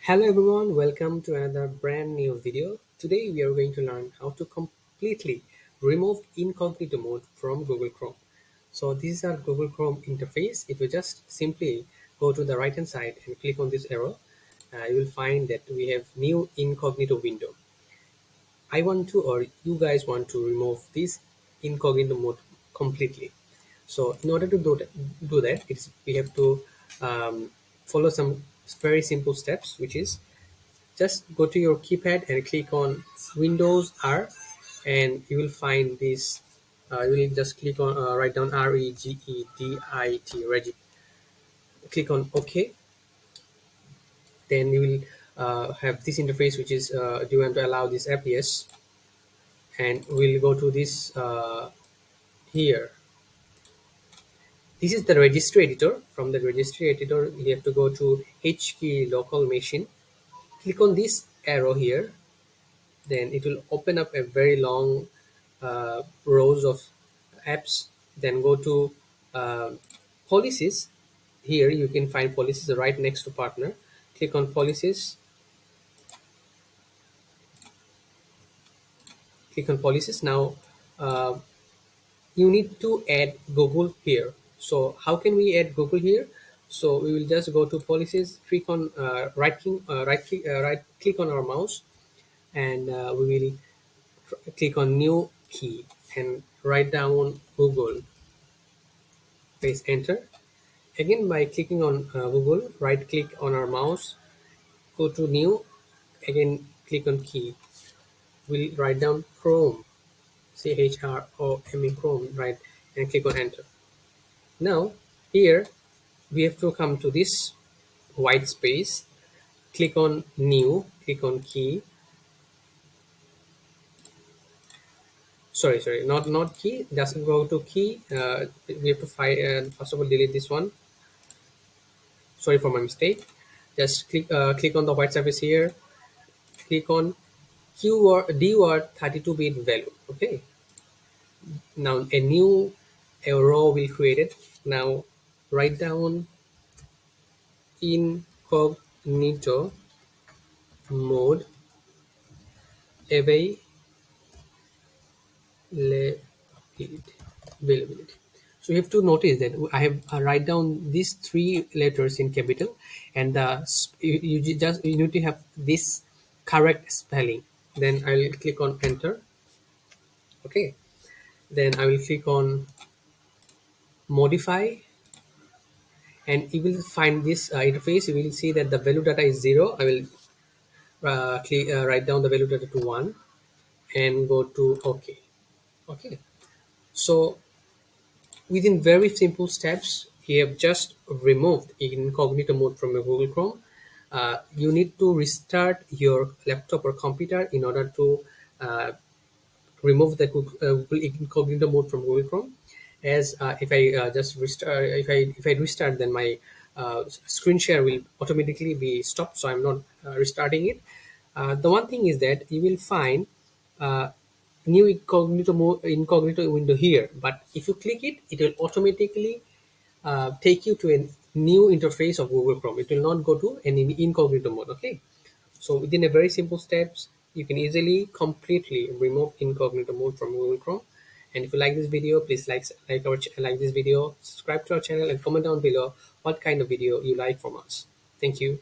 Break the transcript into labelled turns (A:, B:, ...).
A: Hello everyone, welcome to another brand new video. Today we are going to learn how to completely remove incognito mode from Google Chrome. So this is our Google Chrome interface. If you just simply go to the right hand side and click on this arrow, you will find that we have new incognito window. I want to, or you guys want to, remove this incognito mode completely. So in order to do that we have to follow some very simple steps, which is just go to your keypad and click on Windows R, and you will find this. You will just click on write down regedit. Click on OK. Then you will have this interface, which is do you want to allow this app? Yes. And we'll go to this here. This is the registry editor. From the registry editor, you have to go to H key local machine. Click on this arrow here. Then it will open up a very long rows of apps. Then go to policies. Here you can find policies right next to partner. Click on policies. Click on policies. Now you need to add Google here. So how can we add Google here? So we will just go to policies, click on right click on our mouse, and we will click on new key and write down Google. Press enter. Again, by clicking on Google, right click on our mouse, go to new, again click on key. We'll write down Chrome, Chrome, Chrome, right, and click on enter. Now here we have to come to this white space, click on new, click on key. Sorry, not key, just go to key. We have to find, first of all, delete this one. Sorry for my mistake. Just click on the white surface here, click on DWORD 32-bit value. Okay, now a row will created. Now write down incognito mode availability. So you have to notice that I have write down these three letters in capital, and you need to have this correct spelling. Then I will click on enter. Okay, then I will click on modify, and you will find this interface. You will see that the value data is 0. I will write down the value data to 1 and go to OK. Okay, so within very simple steps, you have just removed incognito mode from your Google Chrome. You need to restart your laptop or computer in order to remove the Google incognito mode from Google Chrome. As if I just restart, if I restart, then my screen share will automatically be stopped. So I'm not restarting it. The one thing is that you will find new incognito window here, but if you click it, it will automatically take you to a new interface of Google Chrome. It will not go to any incognito mode. Okay, so within a very simple steps, you can easily completely remove incognito mode from Google Chrome. And if you like this video, please like this video, subscribe to our channel, and comment down below what kind of video you like from us. Thank you.